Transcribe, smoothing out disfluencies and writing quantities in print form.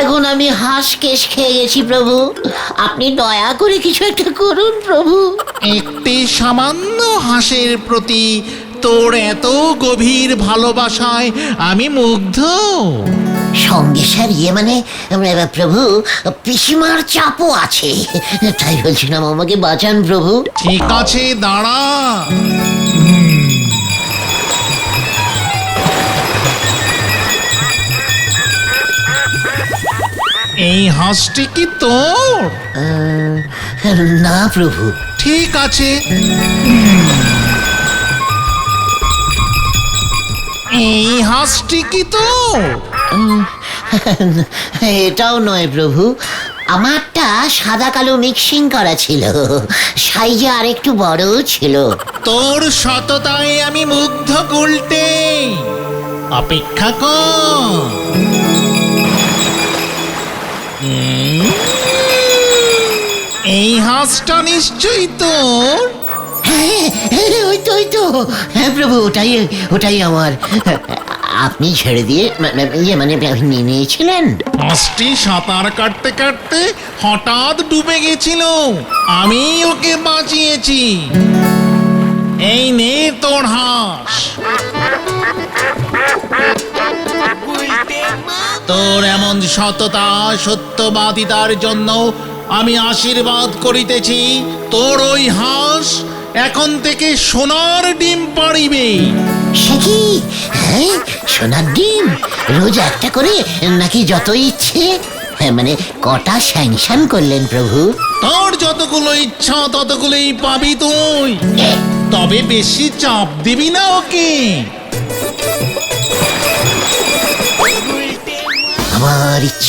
এখন আমি হাঁস কেশ খেয়ে গেছি প্রভু, আপনি দয়া করে কিছু একটা করুন প্রভু। একটি সামান্য হাঁসের প্রতি তোর এত গভীর ভালোবাসায় আমি মুগ্ধ। সঙ্গে স্যার মানে প্রভু, পিসিমার চাপও আছে, তাই বলছিলাম আমাকে বাঁচান প্রভু। ঠিক আছে, দাঁড়া। এই হাঁসটি কি তোর? না প্রভু। ঠিক আছে, এই হাঁসটি কি তোর? এটাও নয় প্রভু, আমারটা সাদা কালো মিক্সিং করা ছিল, সাইজে আর একটু বড়ও ছিল। তোর সততায় আমি মুগ্ধ গুলটে, অপেক্ষা কর। এই হাঁসটা নিশ্চয়ই তোর। হ্যাঁ, ওই তো হ্যাঁ প্রভু, ওটাই আমার। আপনি ছেড়ে দিয়ে নিয়েছিলেন। হাঁসটি সাঁতার কাটতে কাটতে হঠাৎ ডুবে গেছিল, আমি ওকে বাঁচিয়েছি। এই নে তোর হাঁস। তোর এমন সততা সত্যবাদিতার জন্য আমি আশীর্বাদ করিতেছি, তোর ওই হাঁস এখন থেকে সোনার ডিম পাড়িবে। সে কি? হ্যাঁ, সোনার ডিম রোজ একটা করে নাকি যত ইচ্ছে? কটা স্যাংশন করলেন প্রভু? তোর যতগুলো ইচ্ছা ততগুলোই পাবি তুই, তবে বেশি চাপ দিবি না ওকে। আমার ইচ্ছে